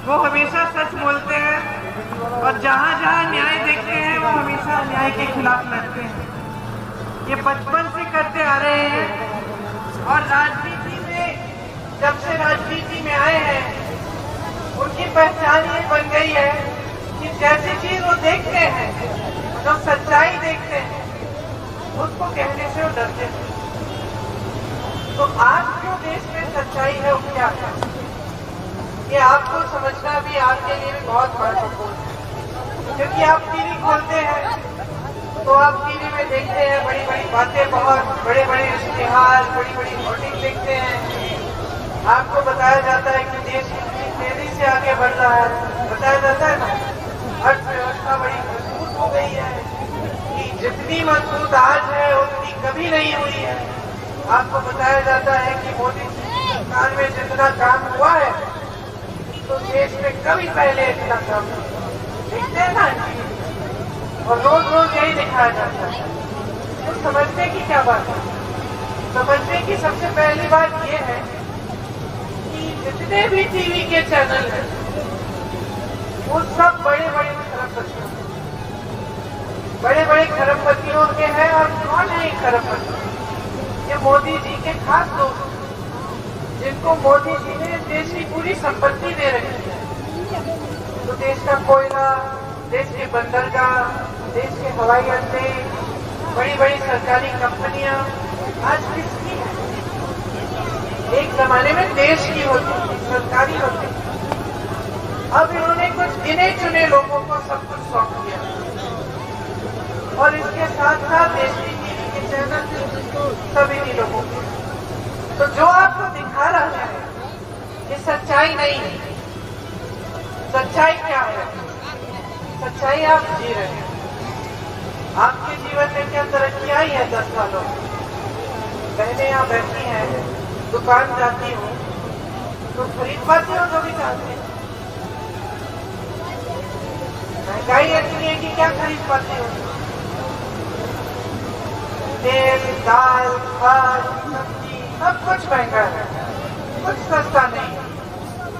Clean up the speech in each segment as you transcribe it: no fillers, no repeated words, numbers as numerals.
वो हमेशा सच बोलते हैं और जहाँ जहाँ न्याय देखते हैं वो हमेशा अन्याय के खिलाफ लड़ते हैं। ये बचपन से करते आ रहे हैं और राजनीति में जब से राजनीति में आए हैं उनकी पहचान ये बन गई है कि जैसी चीज वो देखते हैं, जो सच्चाई देखते हैं, उसको कहने से वो डरते हैं। तो आज जो देश में सच्चाई है वो क्या है, ये आपको समझना भी आपके लिए भी बहुत महत्वपूर्ण है। क्योंकि आप टीवी खोलते हैं तो आप टीवी में देखते हैं बड़ी बड़ी बातें, बहुत बड़े बड़े इश्तिहार, बड़ी बड़ी होर्डिंग देखते हैं। आपको बताया जाता है कि देश कितनी तेजी से आगे बढ़ रहा है, बताया जाता है ना, अर्थव्यवस्था बड़ी मजबूत हो गई है, कि जितनी मजबूत आज है उतनी कभी नहीं हुई है। आपको बताया जाता है कि मोदी सरकार में जितना काम हुआ है तो देश में कभी पहले इतना काम देखते हैं ना, और रोज रोज यही दिखाया जाता है। तो समझने की क्या बात है, समझने की सबसे पहली बात यह है कि जितने भी टीवी के चैनल हैं वो सब बड़े बड़े खरबपतियों, बड़े बड़े खरबपतियों के हैं। और कौन है ये खरबपति? ये मोदी जी के खास दोस्त, जिनको मोदी जी ने देश की पूरी संपत्ति दे रखी है। तो देश का कोयला, देश के बंदरगाह, देश के हवाई अड्डे, बड़ी बड़ी सरकारी कंपनियां आज किसकी है? एक जमाने में देश की होती थी, सरकारी होती थी। अब इन्होंने कुछ गिने चुने लोगों को सब कुछ सौंप दिया और इसके साथ साथ देश की टीवी के चैनल सभी नहीं लोगों के। तो जो आपको दिखा रहा है ये सच्चाई नहीं है। सच्चाई क्या है? सच्चाई आप जी रहे हैं। आपके जीवन में क्या तरक्की आई है 10 सालों में? पहले यहाँ बैठी हैं, दुकान जाती हूँ तो खरीद पाती हो जो भी चाहते हैं। महंगाई इतनी है कि क्या खरीद पाती हो? तेल, दाल, खाद, सब्जी सब कुछ महंगा है, कुछ सस्ता नहीं।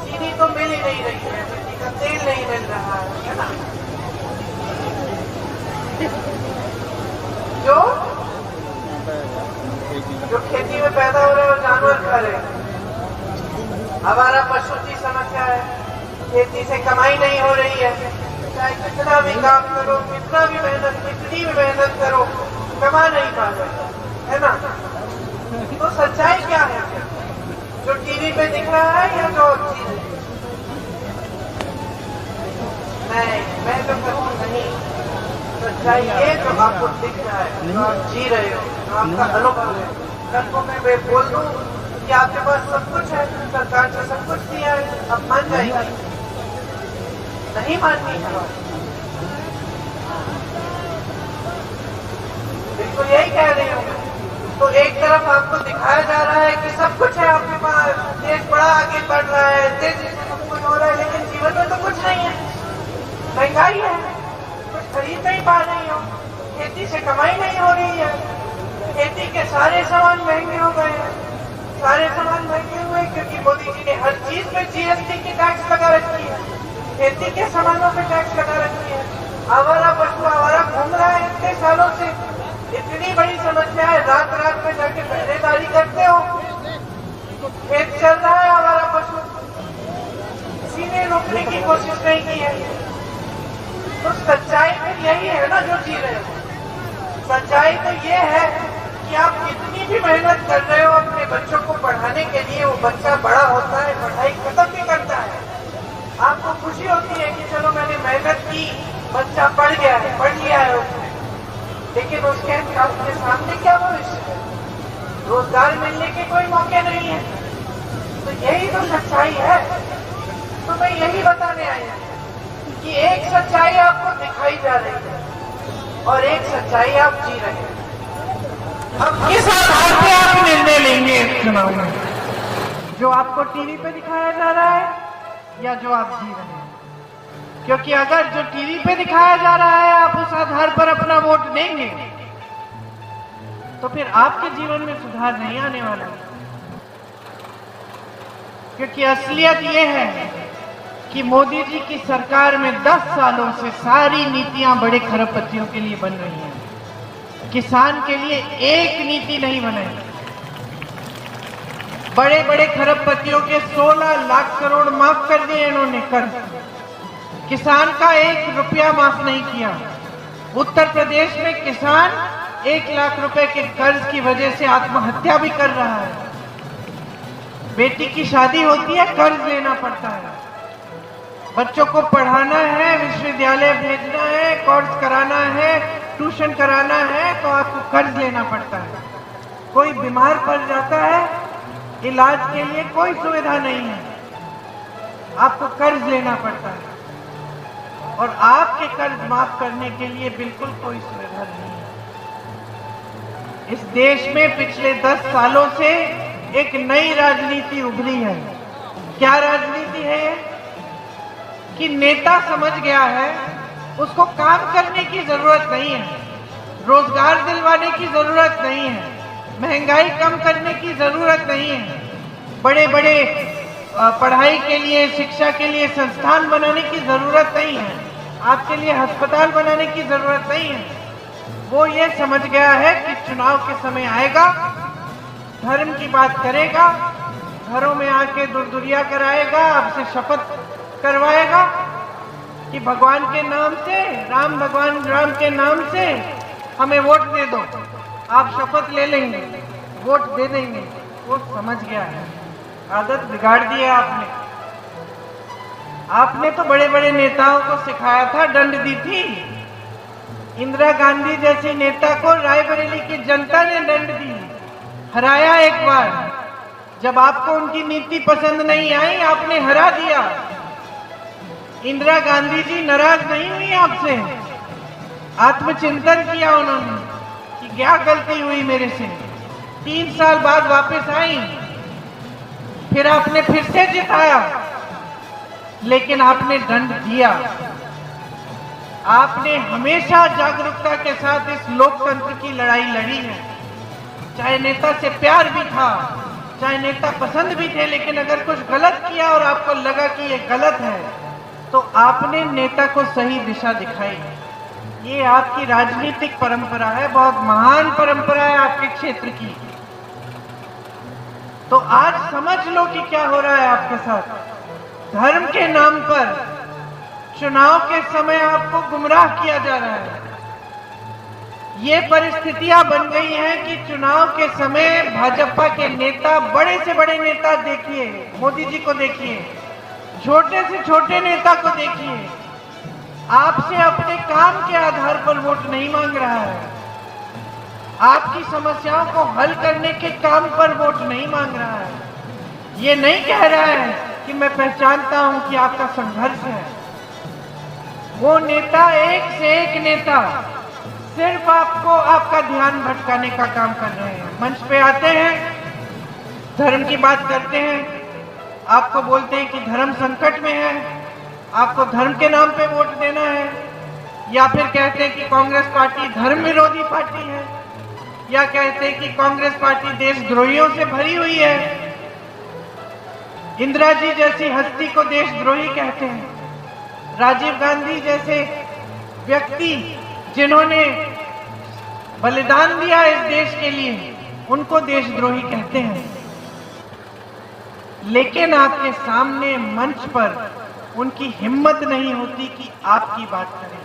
चीनी तो मिल ही नहीं रही है, मिट्टी का तेल नहीं मिल रहा है ना? जो खेती में पैदा हो रहे हैं वो जानवर खा रहे हैं। हमारा पशु की समस्या है, खेती से कमाई नहीं हो रही है। चाहे कितना भी काम करो, कितना भी मेहनत, कितनी भी मेहनत करो, कमा नहीं पा रहे, है ना? तो सच्चाई क्या है? जो टीवी पे दिख रहा है या जो चीज? नहीं, मैं तो कहूँ नहीं। सच्चाई ये जो आपको दिख रहा है, जो आप जी रहे हो, जो आपका अनुभव है। कल को मैं बोल दूं कि आपके पास सब कुछ है, सरकार से सब कुछ दिया है, अब मान जाएगी? नहीं माननी है। बिल्कुल यही कह रही हूँ। तो एक तरफ आपको दिखाया जा रहा है कि सब कुछ है आपके पास, देश बड़ा आगे बढ़ रहा है, देश में सब कुछ हो रहा है, लेकिन जीवन में तो कुछ नहीं है। महंगाई है, कुछ खरीद नहीं पा रही हो, खेती से कमाई नहीं हो रही है, खेती के सारे सामान महंगे हो गए हैं। सारे सामान महंगे हुए क्योंकि मोदी जी ने हर चीज पे जीएसटी की टैक्स लगा रखी है, खेती के सामानों पे टैक्स लगा रखी है। आवारा पशु आवारा घूम रहा है इतने सालों से, इतनी बड़ी समस्या है। रात रात में जाके पहरेदारी करते हो, खेत चल रहा है, आवारा पशु किसी ने रोकने की कोशिश नहीं की है। तो सच्चाई फिर यही है ना जो जी रहे हो। सच्चाई तो ये है कि आप कितनी भी मेहनत कर रहे हो अपने बच्चों को पढ़ाने के लिए, वो बच्चा बड़ा होता है, पढ़ाई खत्म भी करता है, आपको खुशी होती है कि चलो मैंने मेहनत की, बच्चा पढ़ गया है, पढ़ लिया है उसने, लेकिन उसके सामने क्या भविष्य है? रोजगार मिलने के कोई मौके नहीं है। तो यही तो सच्चाई है। तो मैं यही बताने आई हूँ कि एक सच्चाई आपको दिखाई जा रही है और एक सच्चाई आप जी रहे हैं। अब किस आधार पे आप निर्णय लेंगे इस चुनाव में? जो आपको टीवी पे दिखाया जा रहा है या जो आप जी रहे हैं? क्योंकि अगर जो टीवी पे दिखाया जा रहा है आप उस आधार पर अपना वोट देंगे तो फिर आपके जीवन में सुधार नहीं आने वाला। क्योंकि असलियत ये है कि मोदी जी की सरकार में 10 सालों से सारी नीतियां बड़े खरबपतियों के लिए बन रही हैं। किसान के लिए एक नीति नहीं बनी। बड़े बड़े खरबपतियों के 16 लाख करोड़ माफ कर दिए इन्होंने कर्ज। किसान का 1 रुपया माफ नहीं किया। उत्तर प्रदेश में किसान 1 लाख रुपए के कर्ज की वजह से आत्महत्या भी कर रहा है। बेटी की शादी होती है, कर्ज लेना पड़ता है। बच्चों को पढ़ाना है, विश्वविद्यालय भेजना है, कोर्स कराना है, ट्यूशन कराना है, तो आपको कर्ज लेना पड़ता है। कोई बीमार पड़ जाता है, इलाज के लिए कोई सुविधा नहीं है, आपको कर्ज लेना पड़ता है। और आपके कर्ज माफ करने के लिए बिल्कुल कोई सुविधा नहीं है। इस देश में पिछले 10 सालों से एक नई राजनीति उभरी है। क्या राजनीति है ये? कि नेता समझ गया है उसको काम करने की जरूरत नहीं है, रोजगार दिलवाने की जरूरत नहीं है, महंगाई कम करने की जरूरत नहीं है, बड़े बड़े पढ़ाई के लिए, शिक्षा के लिए संस्थान बनाने की जरूरत नहीं है, आपके लिए अस्पताल बनाने की जरूरत नहीं है। वो ये समझ गया है कि चुनाव के समय आएगा, धर्म की बात करेगा, घरों में आके दुर्दुरिया कराएगा, आपसे शपथ करवाएगा कि भगवान के नाम से, भगवान राम के नाम से हमें वोट दे दो, आप शपथ ले लेंगे, वोट दे देंगे। वो समझ गया है, आदत बिगाड़ दी है आपने। आपने तो बड़े बड़े नेताओं को सिखाया था, दंड दी थी। इंदिरा गांधी जैसी नेता को रायबरेली की जनता ने दंड दी, हराया एक बार। जब आपको उनकी नीति पसंद नहीं आई, आपने हरा दिया। इंदिरा गांधी जी नाराज नहीं हुई आपसे, आत्मचिंतन किया उन्होंने कि क्या गलती हुई मेरे से। 3 साल बाद वापस आई, फिर आपने फिर से जिताया, लेकिन आपने दंड दिया। आपने हमेशा जागरूकता के साथ इस लोकतंत्र की लड़ाई लड़ी है। चाहे नेता से प्यार भी था, चाहे नेता पसंद भी थे, लेकिन अगर कुछ गलत किया और आपको लगा कि ये गलत है, तो आपने नेता को सही दिशा दिखाई। ये आपकी राजनीतिक परंपरा है, बहुत महान परंपरा है आपके क्षेत्र की। तो आज समझ लो कि क्या हो रहा है आपके साथ। धर्म के नाम पर चुनाव के समय आपको गुमराह किया जा रहा है। ये परिस्थितियां बन गई हैं कि चुनाव के समय भाजपा के नेता, बड़े से बड़े नेता देखिए, मोदी जी को देखिए, छोटे से छोटे नेता को देखिए, आपसे अपने काम के आधार पर वोट नहीं मांग रहा है, आपकी समस्याओं को हल करने के काम पर वोट नहीं मांग रहा है। ये नहीं कह रहा है कि मैं पहचानता हूं कि आपका संघर्ष है। वो नेता, एक से एक नेता, सिर्फ आपको आपका ध्यान भटकाने का काम कर रहे हैं। मंच पे आते हैं, धर्म की बात करते हैं, आपको बोलते हैं कि धर्म संकट में है, आपको धर्म के नाम पे वोट देना है, या फिर कहते हैं कि कांग्रेस पार्टी धर्म विरोधी पार्टी है, या कहते हैं कि कांग्रेस पार्टी देशद्रोहियों से भरी हुई है। इंदिरा जी जैसी हस्ती को देशद्रोही कहते हैं। राजीव गांधी जैसे व्यक्ति जिन्होंने बलिदान दिया इस देश के लिए, उनको देशद्रोही कहते हैं। लेकिन आपके सामने मंच पर उनकी हिम्मत नहीं होती कि आपकी बात करें।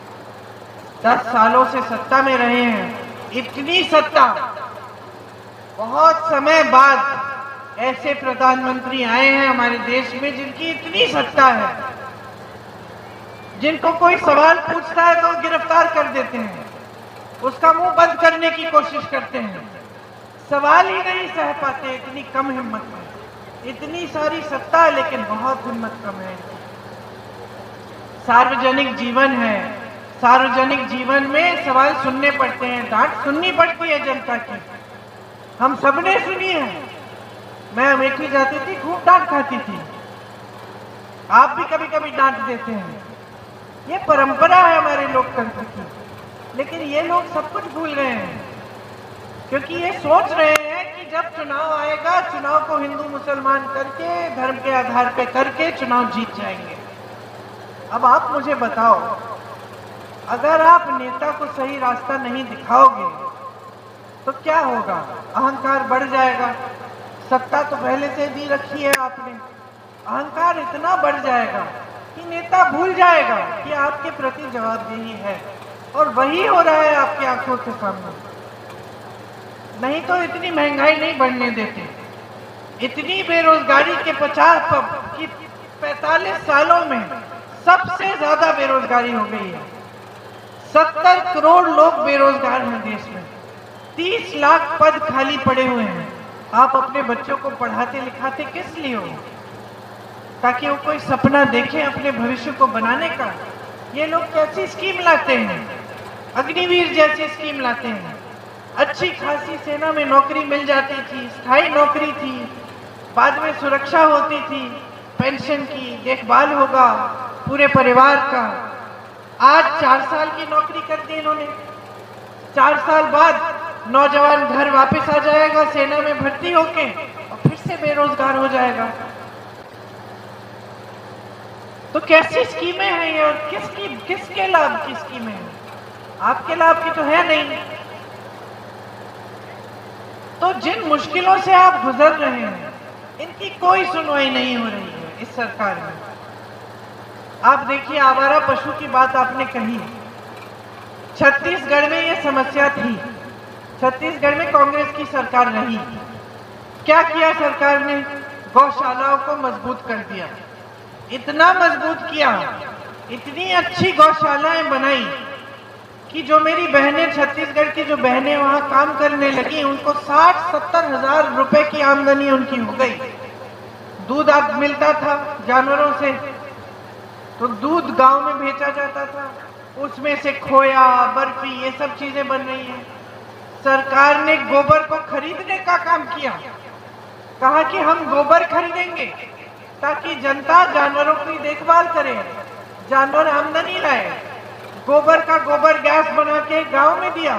10 सालों से सत्ता में रहे हैं, इतनी सत्ता, बहुत समय बाद ऐसे प्रधानमंत्री आए हैं हमारे देश में जिनकी इतनी सत्ता है, जिनको कोई सवाल पूछता है तो गिरफ्तार कर देते हैं, उसका मुंह बंद करने की कोशिश करते हैं, सवाल ही नहीं सह पाते, इतनी कम हिम्मत है। इतनी सारी सत्ता है लेकिन बहुत हिम्मत कम है। सार्वजनिक जीवन है, सार्वजनिक जीवन में सवाल सुनने पड़ते हैं, डांट सुननी पड़ती है जनता की। हम सबने सुनी है। मैं अमेठी जाती थी, खूब डांट खाती थी, आप भी कभी कभी डांट देते हैं। ये परंपरा है हमारे लोकतंत्र की। लेकिन ये लोग सब कुछ भूल गए हैं, क्योंकि ये सोच रहे हैं कि जब चुनाव आएगा, चुनाव को हिंदू मुसलमान करके, धर्म के आधार पर करके चुनाव जीत जाएंगे। अब आप मुझे बताओ, अगर आप नेता को सही रास्ता नहीं दिखाओगे तो क्या होगा? अहंकार बढ़ जाएगा। सत्ता तो पहले से भी रखी है आपने, अहंकार इतना बढ़ जाएगा कि नेता भूल जाएगा कि आपके प्रति जवाबदेही है, और वही हो रहा है आपकी आंखों के सामने। नहीं तो इतनी महंगाई नहीं बढ़ने देते, इतनी बेरोजगारी के 45 सालों में सबसे ज्यादा बेरोजगारी हो गई है। 70 करोड़ लोग बेरोजगार हैं देश में, 30 लाख पद खाली पड़े हुए हैं। आप अपने बच्चों को पढ़ाते लिखाते किस लिए हो? ताकि वो कोई सपना देखें अपने भविष्य को बनाने का। ये लोग कैसी स्कीम लाते हैं? अग्निवीर जैसी स्कीम लाते हैं। अच्छी खासी सेना में नौकरी मिल जाती थी, स्थायी नौकरी थी, बाद में सुरक्षा होती थी, पेंशन की देखभाल होगा पूरे परिवार का। आज 4 साल की नौकरी कर दी इन्होंने, 4 साल बाद नौजवान घर वापस आ जाएगा सेना में भर्ती होके और फिर से बेरोजगार हो जाएगा। तो कैसी स्कीमें हैं ये, और किसके लाभ की स्कीमें हैं? आपके लाभ की तो है नहीं। तो जिन मुश्किलों से आप गुजर रहे हैं, इनकी कोई सुनवाई नहीं हो रही है इस सरकार में। आप देखिए, आवारा पशु की बात आपने कही, छत्तीसगढ़ में ये समस्या थी। छत्तीसगढ़ में कांग्रेस की सरकार रही। क्या किया सरकार ने? गौशालाओं को मजबूत कर दिया, इतना मजबूत किया, इतनी अच्छी गौशालाएं बनाई कि जो मेरी बहनें, छत्तीसगढ़ की जो बहनें वहां काम करने लगी, उनको 60-70 हजार रुपए की आमदनी उनकी हो गई। दूध अब मिलता था जानवरों से, तो दूध गांव में बेचा जाता था, उसमें से खोया, बर्फी, ये सब चीजें बन रही हैं। सरकार ने गोबर को खरीदने का काम किया, कहा कि हम गोबर खरीदेंगे ताकि जनता जानवरों की देखभाल करे, जानवर आमदनी लाए। गोबर का गोबर गैस बना के गांव में दिया।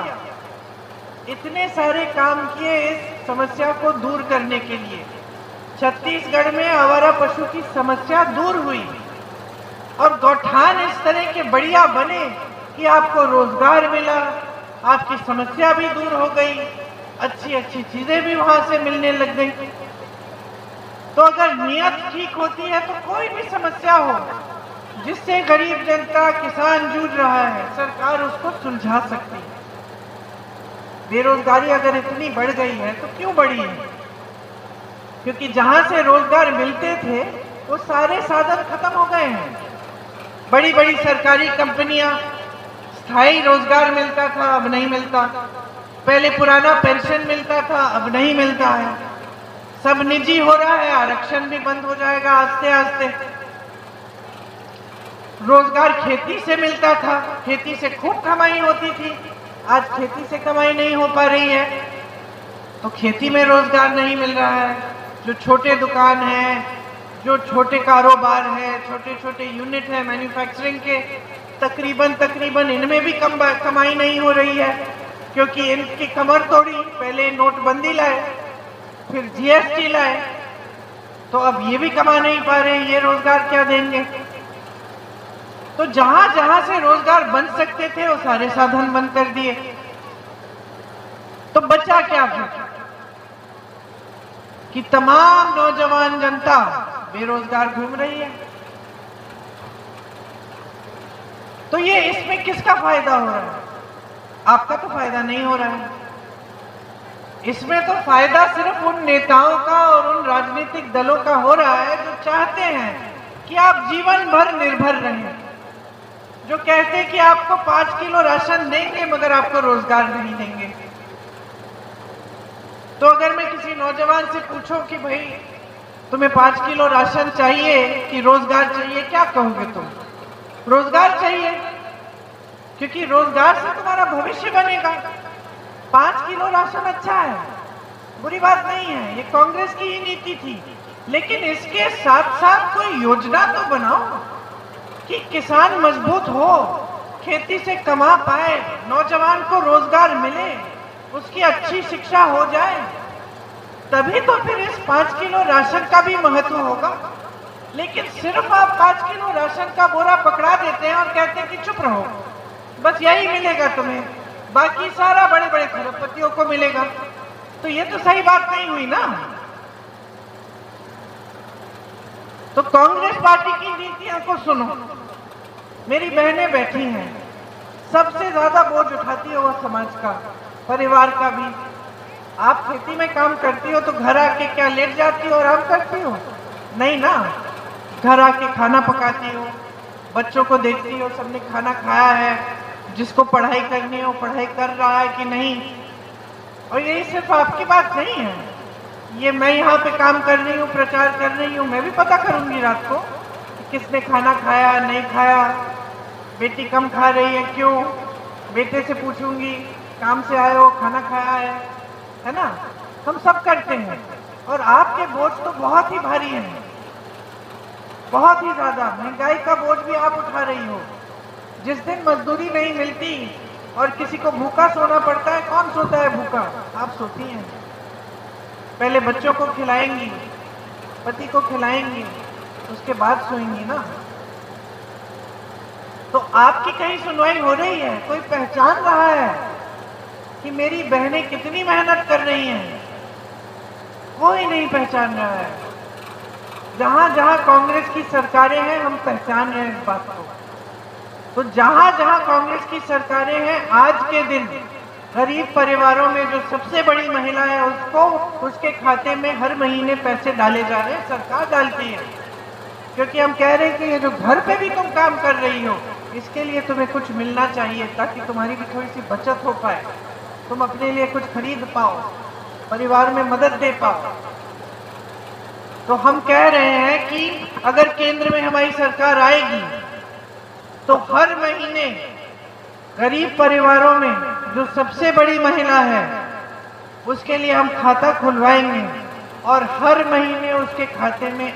इतने सारे काम किए इस समस्या को दूर करने के लिए। छत्तीसगढ़ में आवारा पशु की समस्या दूर हुई और गौठान इस तरह के बढ़िया बने कि आपको रोजगार मिला, आपकी समस्या भी दूर हो गई, अच्छी अच्छी चीजें भी वहां से मिलने लग गई। तो अगर नियत ठीक होती है तो कोई भी समस्या हो जिससे गरीब जनता, किसान जूझ रहा है, सरकार उसको सुलझा सकती है। बेरोजगारी अगर इतनी बढ़ गई है तो क्यों बढ़ी है? क्योंकि जहां से रोजगार मिलते थे वो सारे साधन खत्म हो गए हैं। बड़ी बड़ी सरकारी कंपनियां, स्थायी रोजगार मिलता था, अब नहीं मिलता। पहले पुराना पेंशन मिलता था, अब नहीं मिलता है। सब निजी हो रहा है, आरक्षण भी बंद हो जाएगा आस्ते आस्ते। रोजगार खेती से मिलता था, खेती से खूब कमाई होती थी, आज खेती से कमाई नहीं हो पा रही है, तो खेती में रोजगार नहीं मिल रहा है। जो छोटे दुकान हैं, जो छोटे कारोबार है, छोटे छोटे यूनिट है मैन्युफैक्चरिंग के, तकरीबन इनमें भी कमाई नहीं हो रही है, क्योंकि इनकी कमर तोड़ी। पहले नोटबंदी लाए, फिर जीएसटी लाए, तो अब ये भी कमा नहीं पा रहे, ये रोजगार क्या देंगे? तो जहां जहां से रोजगार बन सकते थे वो सारे साधन बंद कर दिए। तो बचा क्या फिर? कि तमाम नौजवान जनता बेरोजगार घूम रही है। तो ये इसमें किसका फायदा हो रहा है? आपका तो फायदा नहीं हो रहा है। इसमें तो फायदा सिर्फ उन नेताओं का और उन राजनीतिक दलों का हो रहा है जो चाहते हैं कि आप जीवन भर निर्भर रहें, जो कहते हैं कि आपको 5 किलो राशन देंगे मगर आपको रोजगार नहीं देंगे। तो अगर मैं किसी नौजवान से पूछूं कि भाई तुम्हें 5 किलो राशन चाहिए कि रोजगार चाहिए, क्या कहोगे तुम? रोजगार चाहिए, क्योंकि रोजगार से तुम्हारा भविष्य बनेगा। 5 किलो राशन अच्छा है, बुरी बात नहीं है, ये कांग्रेस की ही नीति थी, लेकिन इसके साथ साथ कोई योजना तो बनाओ कि किसान मजबूत हो, खेती से कमा पाए, नौजवान को रोजगार मिले, उसकी अच्छी शिक्षा हो जाए, तभी तो फिर इस 5 किलो राशन का भी महत्व होगा। लेकिन सिर्फ आप 5 किलो राशन का बोरा पकड़ा देते हैं और कहते हैं कि चुप रहो, बस यही मिलेगा तुम्हें, बाकी सारा बड़े बड़े खरबपतियों को मिलेगा। तो ये तो सही बात नहीं हुई ना। तो कांग्रेस पार्टी की नीतियों को सुनो। मेरी बहनें बैठी हैं, सबसे ज्यादा बोझ उठाती है वो समाज का, परिवार का भी। आप खेती में काम करती हो तो घर आके क्या लेट जाती हो, आराम करती हो? नहीं ना, घर आके खाना पकाती हो, बच्चों को देखती हो सबने खाना खाया है, जिसको पढ़ाई करनी है वो पढ़ाई कर रहा है कि नहीं। और यही सिर्फ आपकी बात नहीं है, ये मैं यहाँ पे काम कर रही हूँ, प्रचार कर रही हूँ, मैं भी पता करूंगी रात को कि किसने खाना खाया नहीं खाया, बेटी कम खा रही है क्यों, बेटे से पूछूंगी काम से आए हो खाना खाया है ना। हम सब करते हैं। और आपके बोझ तो बहुत ही भारी है, बहुत ही ज्यादा। महंगाई का बोझ भी आप उठा रही हो। जिस दिन मजदूरी नहीं मिलती और किसी को भूखा सोना पड़ता है, कौन सोता है भूखा? आप सोती हैं। पहले बच्चों को खिलाएंगी, पति को खिलाएंगी, उसके बाद सोएंगी ना। तो आपकी कहीं सुनवाई हो रही है? कोई पहचान रहा है कि मेरी बहनें कितनी मेहनत कर रही हैं? कोई नहीं पहचान रहा है। जहां जहां कांग्रेस की सरकारें हैं, हम पहचान रहे हैं इस बात को। तो जहां जहां कांग्रेस की सरकारें हैं, आज के दिन गरीब परिवारों में जो सबसे बड़ी महिला है उसको, उसके खाते में हर महीने पैसे डाले जा रहे हैं, सरकार डालती है। क्योंकि हम कह रहे हैं कि ये जो घर पे भी तुम काम कर रही हो, इसके लिए तुम्हें कुछ मिलना चाहिए, ताकि तुम्हारी भी थोड़ी सी बचत हो पाए, तुम अपने लिए कुछ खरीद पाओ, परिवार में मदद दे पाओ। तो हम कह रहे हैं कि अगर केंद्र में हमारी सरकार आएगी तो हर महीने गरीब परिवारों में जो सबसे बड़ी महिला है उसके लिए हम खाता खुलवाएंगे और हर महीने उसके खाते में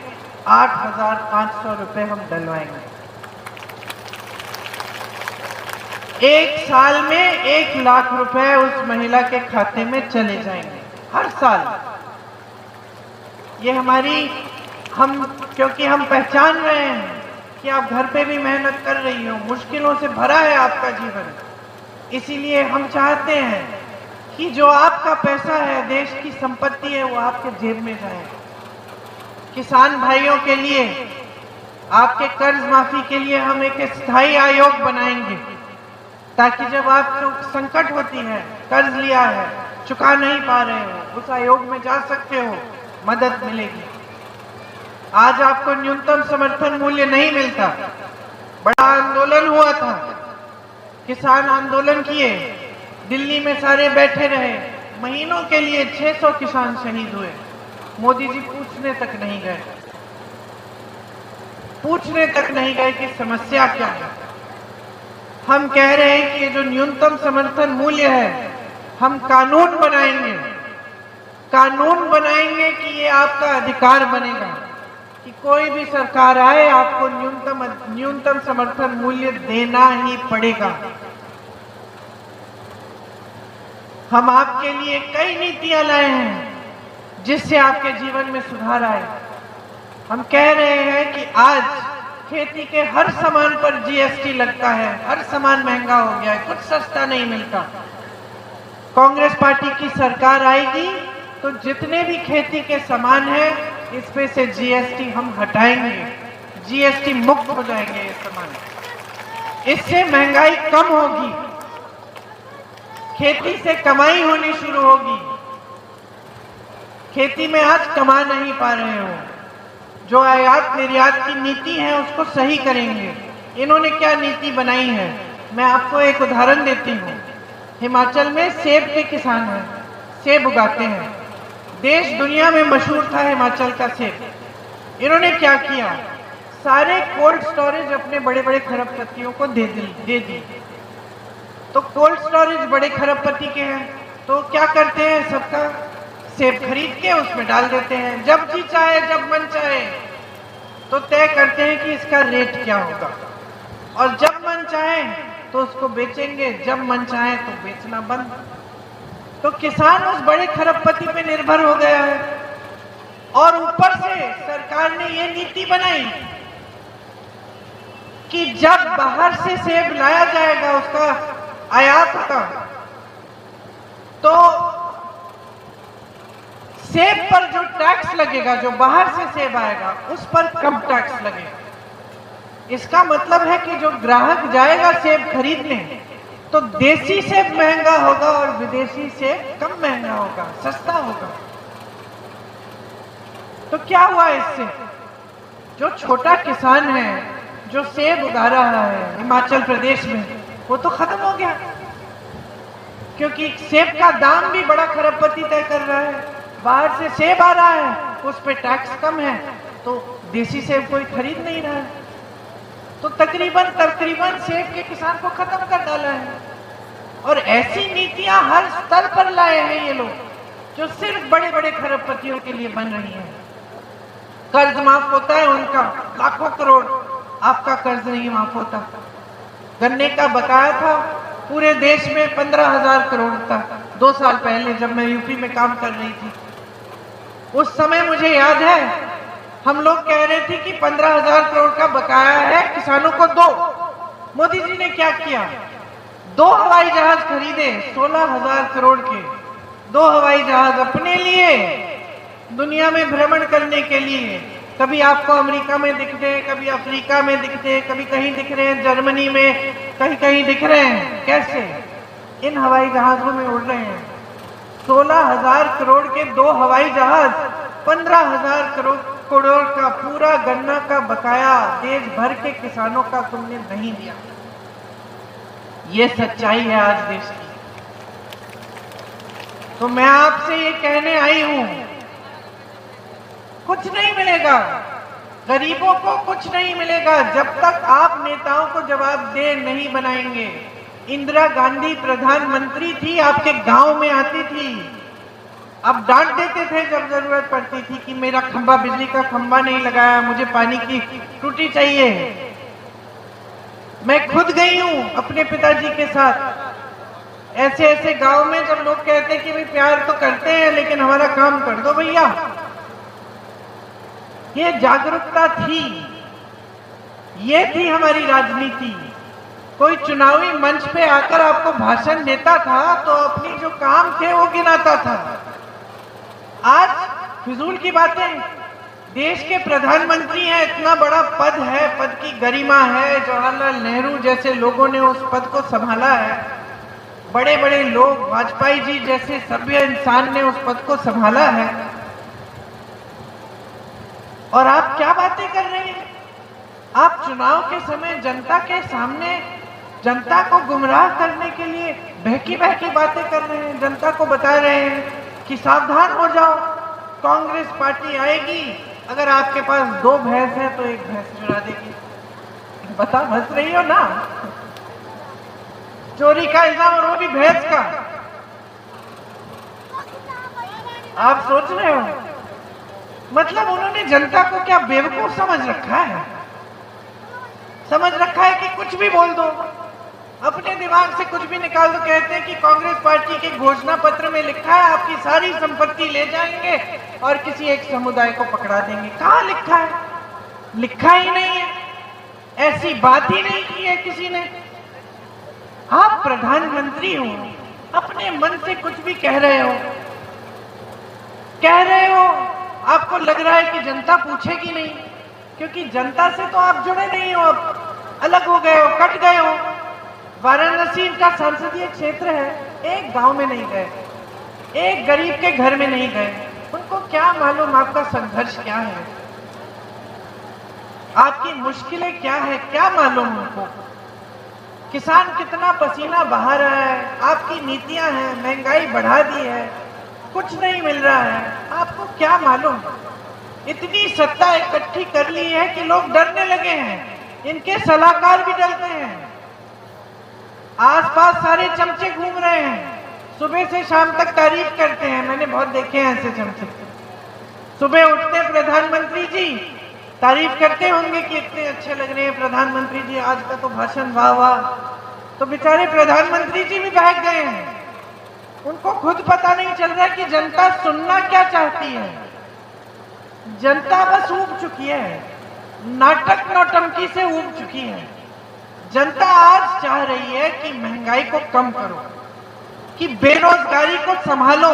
8,500 रुपए हम डलवाएंगे। एक साल में 1 लाख रुपए उस महिला के खाते में चले जाएंगे हर साल। ये क्योंकि हम पहचान रहे हैं कि आप घर पे भी मेहनत कर रही हो, मुश्किलों से भरा है आपका जीवन, इसीलिए हम चाहते हैं कि जो आपका पैसा है, देश की संपत्ति है, वो आपके जेब में जाए। किसान भाइयों के लिए, आपके कर्ज माफी के लिए हम एक स्थायी आयोग बनाएंगे, ताकि जब आपको संकट होती है, कर्ज लिया है, चुका नहीं पा रहे हो, उस आयोग में जा सकते हो, मदद मिलेगी। आज आपको न्यूनतम समर्थन मूल्य नहीं मिलता, बड़ा आंदोलन हुआ था, किसान आंदोलन किए, दिल्ली में सारे बैठे रहे, महीनों के लिए 600 किसान शहीद हुए, मोदी जी पूछने तक नहीं गए, पूछने तक नहीं गए कि समस्या क्या है। हम कह रहे हैं कि ये जो न्यूनतम समर्थन मूल्य है, हम कानून बनाएंगे, कानून बनाएंगे कि ये आपका अधिकार बनेगा कि कोई भी सरकार आए, आपको न्यूनतम समर्थन मूल्य देना ही पड़ेगा। हम आपके लिए कई नीतियां लाए हैं जिससे आपके जीवन में सुधार आए। हम कह रहे हैं कि आज खेती के हर सामान पर जीएसटी लगता है, हर सामान महंगा हो गया है, कुछ सस्ता नहीं मिलता। कांग्रेस पार्टी की सरकार आएगी तो जितने भी खेती के सामान हैं, इस पे से जीएसटी हम हटाएंगे, जीएसटी मुक्त हो जाएंगे ये सामान। इससे महंगाई कम होगी, खेती से कमाई होनी शुरू होगी। खेती में आज कमा नहीं पा रहे हो, जो आयात निर्यात की नीति है उसको सही करेंगे। इन्होंने क्या नीति बनाई है, मैं आपको एक उदाहरण देती हूँ। हिमाचल में सेब के किसान हैं, सेब उगाते हैं, देश दुनिया में मशहूर था हिमाचल का सेब। इन्होंने क्या किया, सारे कोल्ड स्टोरेज अपने बड़े बड़े खरबपतियों को दे दी। तो कोल्ड स्टोरेज बड़े खरबपति के हैं, तो क्या करते हैं, सबका सेब खरीद के उसमें डाल देते हैं। जब जी चाहे, जब मन चाहे तो तय करते हैं कि इसका रेट क्या होगा, और जब मन चाहे तो उसको बेचेंगे, जब मन चाहे तो बेचना बंद। तो किसान उस बड़े खरबपति पे निर्भर हो गया है। और ऊपर से सरकार ने ये नीति बनाई कि जब बाहर से सेब लाया जाएगा, उसका आयात होगा, तो सेब पर जो टैक्स लगेगा, जो बाहर से सेब आएगा उस पर कम टैक्स लगेगा। इसका मतलब है कि जो ग्राहक जाएगा सेब खरीदने, तो देसी सेब महंगा होगा और विदेशी सेब कम महंगा होगा, सस्ता होगा। तो क्या हुआ इससे? जो छोटा किसान है, जो सेब उगा रहा है हिमाचल प्रदेश में, वो तो खत्म हो गया, क्योंकि सेब का दाम भी बड़ा खरबपति तय कर रहा है। बाहर से सेब आ रहा है, उस पे टैक्स कम है, तो देसी सेब कोई खरीद नहीं रहा है। तो तकरीबन सेब के किसान को खत्म कर डाला है। और ऐसी नीतियां हर स्तर पर लाए हैं ये लोग, जो सिर्फ बड़े बड़े खरबपतियों के लिए बन रही हैं। कर्ज माफ होता है उनका, लाखों करोड़, आपका कर्ज नहीं माफ होता। गन्ने का बकाया था पूरे देश में 15,000 करोड़ था 2 साल पहले, जब मैं यूपी में काम कर रही थी। उस समय मुझे याद है, हम लोग कह रहे थे कि 15,000 करोड़ का बकाया है, किसानों को दो। मोदी जी ने क्या किया? 2 हवाई जहाज खरीदे 16,000 करोड़ के। 2 हवाई जहाज अपने लिए, दुनिया में भ्रमण करने के लिए। कभी आपको अमेरिका में दिखते, कभी अफ्रीका में दिखते, कभी कहीं दिख रहे हैं जर्मनी में, कहीं कहीं दिख रहे हैं। कैसे? इन हवाई जहाजों में उड़ रहे हैं। 16,000 करोड़ के 2 हवाई जहाज, 15,000 करोड़ का पूरा गन्ना का बकाया देश भर के किसानों का तुमने नहीं दिया। ये सच्चाई है आज देश की। तो मैं आपसे ये कहने आई हूं, कुछ नहीं मिलेगा, गरीबों को कुछ नहीं मिलेगा जब तक आप नेताओं को जवाबदेह नहीं बनाएंगे। इंदिरा गांधी प्रधानमंत्री थी, आपके गांव में आती थी, अब डांट देते थे जब जरूरत पड़ती थी कि मेरा खंबा, बिजली का खंबा नहीं लगाया, मुझे पानी की टूटी चाहिए। मैं खुद गई हूं अपने पिताजी के साथ ऐसे ऐसे गांव में, जब लोग कहते कि भाई प्यार तो करते हैं लेकिन हमारा काम कर दो भैया। ये जागरूकता थी, ये थी हमारी राजनीति। कोई चुनावी मंच पे आकर आपको भाषण देता था तो अपनी जो काम थे वो गिनाता था। आज फिजूल की बातें। देश के प्रधानमंत्री हैं, इतना बड़ा पद है, पद की गरिमा है। जवाहरलाल नेहरू जैसे लोगों ने उस पद को संभाला है, बड़े बड़े लोग, वाजपेयी जी जैसे सभ्य इंसान ने उस पद को संभाला है। और आप क्या बातें कर रहे हैं? आप चुनाव के समय जनता के सामने जनता को गुमराह करने के लिए बहकी बहकी बातें कर रहे हैं। जनता को बता रहे हैं कि सावधान हो जाओ, कांग्रेस पार्टी आएगी, अगर आपके पास 2 भैंस है तो 1 भैंस चुरा देगी। बता, हंस रही हो ना? चोरी का इल्जाम, और वो भी भैंस का। आप सोच रहे हो, मतलब उन्होंने जनता को क्या बेवकूफ समझ रखा है? समझ रखा है कि कुछ भी बोल दो, अपने दिमाग से कुछ भी निकाल दो। कहते हैं कि कांग्रेस पार्टी के घोषणा पत्र में लिखा है आपकी सारी संपत्ति ले जाएंगे और किसी एक समुदाय को पकड़ा देंगे। कहाँ लिखा है? लिखा ही नहीं है, ऐसी बात ही नहीं की है किसी ने। आप प्रधानमंत्री हो, अपने मन से कुछ भी कह रहे हो, आपको लग रहा है कि जनता पूछेगी नहीं, क्योंकि जनता से तो आप जुड़े नहीं हो, अब अलग हो गए हो, कट गए हो। वाराणसी का संसदीय क्षेत्र है, एक गांव में नहीं गए, एक गरीब के घर में नहीं गए। उनको क्या मालूम आपका संघर्ष क्या है, आपकी मुश्किलें क्या है, क्या मालूम उनको? किसान कितना पसीना बहा रहा है, आपकी नीतियां हैं, महंगाई बढ़ा दी है, कुछ नहीं मिल रहा है, आपको क्या मालूम? इतनी सत्ता इकट्ठी कर ली है कि लोग डरने लगे हैं, इनके सलाहकार भी डरते हैं। आसपास सारे चमचे घूम रहे हैं, सुबह से शाम तक तारीफ करते हैं। मैंने बहुत देखे हैं ऐसे चमचे। सुबह उठते प्रधानमंत्री जी, तारीफ करते होंगे कि इतने अच्छे लग रहे हैं प्रधानमंत्री जी, आज का तो भाषण वाह वाह। तो बेचारे प्रधानमंत्री जी भी बहक गए हैं, उनको खुद पता नहीं चल रहा कि जनता सुनना क्या चाहती है। जनता बस ऊब चुकी है, नाटक नौटंकी से ऊब चुकी है। जनता आज चाह रही है कि महंगाई को कम करो, कि बेरोजगारी को संभालो,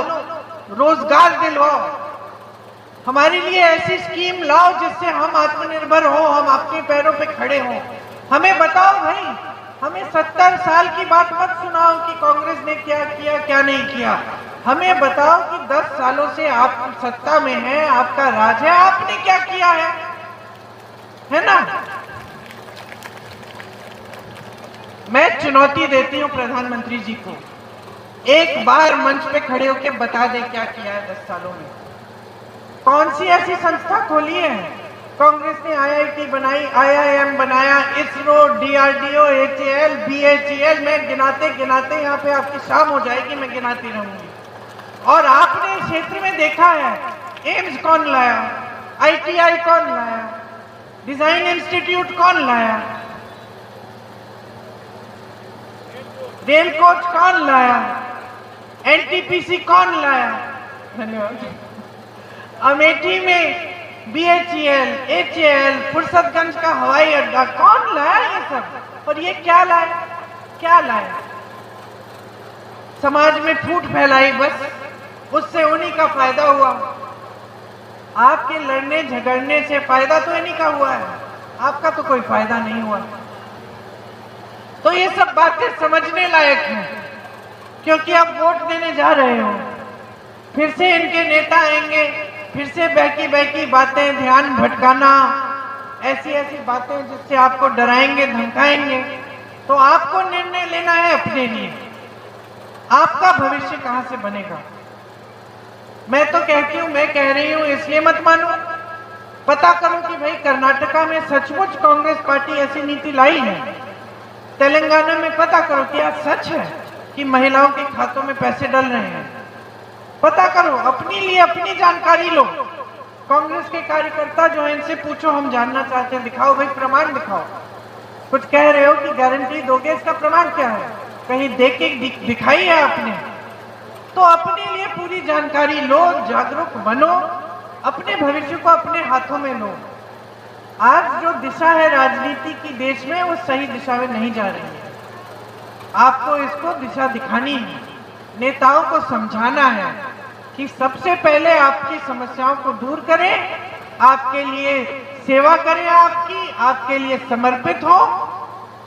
रोजगार दिलवाओ, हमारे लिए ऐसी स्कीम लाओ जिससे हम आत्मनिर्भर हो, हम अपने पैरों पे खड़े हों। हमें बताओ भाई, हमें 70 साल की बात मत सुनाओ कि कांग्रेस ने क्या किया क्या नहीं किया। हमें बताओ कि 10 सालों से आप सत्ता में हैं, आपका राज है, आपने क्या किया है ना। मैं चुनौती देती हूं प्रधानमंत्री जी को, एक बार मंच पे खड़े होकर बता दे क्या किया है 10 सालों में। कौन सी ऐसी संस्था खोली है? कांग्रेस ने आईआईटी बनाई, आईआईएम बनाया, इसरो, डीआरडीओ, एचएएल, बीएचईएल, मैं गिनाते गिनाते यहाँ पे आपकी शाम हो जाएगी, मैं गिनाती रहूंगी। और आपने क्षेत्र में देखा है, एम्स कौन लाया, आईटीआई कौन लाया, डिजाइन इंस्टीट्यूट कौन लाया, रेल कोच कौन लाया, एनटीपीसी कौन लाया। धन्यवाद। अमेठी में बीएचईएल, एचएएल, फुर्सतगंज का हवाई अड्डा कौन लाया ये सब? और ये क्या लाया, क्या लाया? समाज में फूट फैलाई, बस उससे उन्हीं का फायदा हुआ। आपके लड़ने झगड़ने से फायदा तो इन्हीं का हुआ है, आपका तो कोई फायदा नहीं हुआ। तो ये सब बातें समझने लायक हैं, क्योंकि आप वोट देने जा रहे हो, फिर से इनके नेता आएंगे, फिर से बहकी बहकी बातें, ध्यान भटकाना, ऐसी ऐसी बातें जिससे आपको डराएंगे धमकाएंगे। तो आपको निर्णय लेना है अपने लिए, आपका भविष्य कहां से बनेगा। मैं तो कहती हूं, मैं कह रही हूं इसलिए मत मानो, पता करो कि भाई कर्नाटका में सचमुच कांग्रेस पार्टी ऐसी नीति लाई है, तेलंगाना में पता करो क्या सच है कि महिलाओं के खातों में पैसे डल रहे हैं। पता करो, अपने लिए अपनी जानकारी लो। कांग्रेस के कार्यकर्ता जो है इनसे पूछो, हम जानना चाहते हैं, दिखाओ भाई, प्रमाण दिखाओ। कुछ कह रहे हो कि गारंटी दोगे, इसका प्रमाण क्या है? कहीं देख के दिखाई है आपने? तो अपने लिए पूरी जानकारी लो, जागरूक बनो, अपने भविष्य को अपने हाथों में लो। आज जो दिशा है राजनीति की देश में, वो सही दिशा में नहीं जा रही है। आपको इसको दिशा दिखानी है, नेताओं को समझाना है कि सबसे पहले आपकी समस्याओं को दूर करें, आपके लिए सेवा करें, आपके लिए समर्पित हो,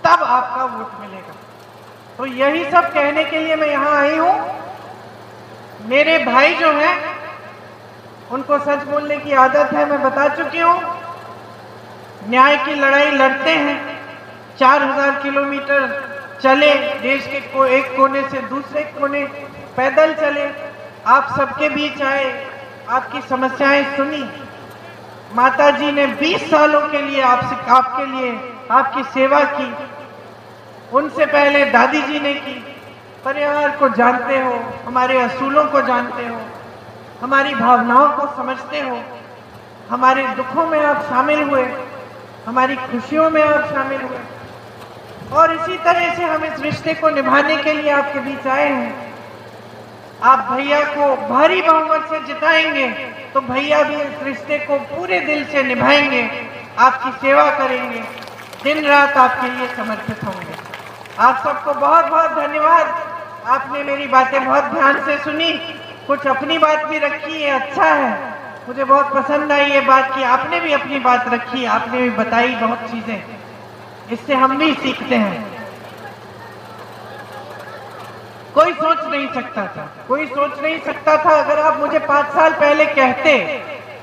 तब आपका वोट मिलेगा। तो यही सब कहने के लिए मैं यहां आई हूं। मेरे भाई जो हैं उनको सच बोलने की आदत है, मैं बता चुकी हूं। न्याय की लड़ाई लड़ते हैं, 4000 किलोमीटर चले, देश के एक कोने से दूसरे कोने पैदल चले, आप सबके बीच आए, आपकी समस्याएं सुनी। माता जी ने 20 सालों के लिए आपके लिए आपकी सेवा की, उनसे पहले दादी जी ने की। परिवार को जानते हो, हमारे असूलों को जानते हो, हमारी भावनाओं को समझते हो, हमारे दुखों में आप शामिल हुए, हमारी खुशियों में आप शामिल हुए, और इसी तरह से हम इस रिश्ते को निभाने के लिए आपके बीच आए हैं। आप भैया को भारी बहुमत से जिताएंगे तो भैया भी इस रिश्ते को पूरे दिल से निभाएंगे, आपकी सेवा करेंगे, दिन रात आपके लिए समर्पित होंगे। आप सबको बहुत बहुत धन्यवाद। आपने मेरी बातें बहुत ध्यान से सुनी, कुछ अपनी बात भी रखी है, अच्छा है। मुझे बहुत पसंद आई ये बात कि आपने भी अपनी बात रखी, आपने भी बताई बहुत चीजें, इससे हम भी सीखते हैं। कोई सोच नहीं सकता था, अगर आप मुझे 5 साल पहले कहते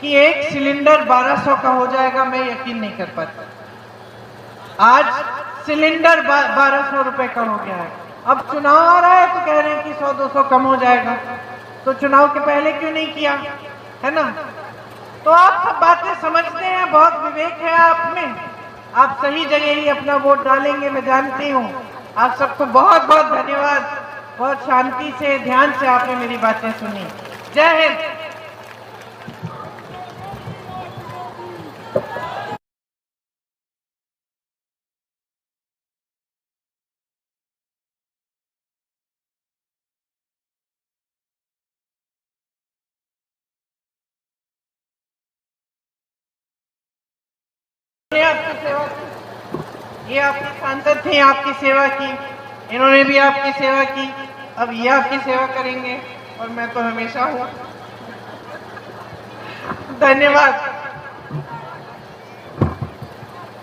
कि एक सिलेंडर 1200 का हो जाएगा, मैं यकीन नहीं कर पाता। आज सिलेंडर 1200 रुपए का हो गया है। अब चुनाव आ रहा है तो कह रहे हैं कि 100-200 कम हो जाएगा, तो चुनाव के पहले क्यों नहीं किया, है ना। तो आप सब बातें समझते हैं, बहुत विवेक है आप में, आप सही जगह ही अपना वोट डालेंगे, मैं जानती हूँ। आप सबको बहुत बहुत धन्यवाद। बहुत शांति से, ध्यान से आपने मेरी बातें सुनी। जय हिंद। इन्होंने आपकी सेवा की, ये आपके सांसद थे, आपकी सेवा की, इन्होंने भी आपकी सेवा की, अब ये आपकी सेवा करेंगे और मैं तो हमेशा हूँ। धन्यवाद।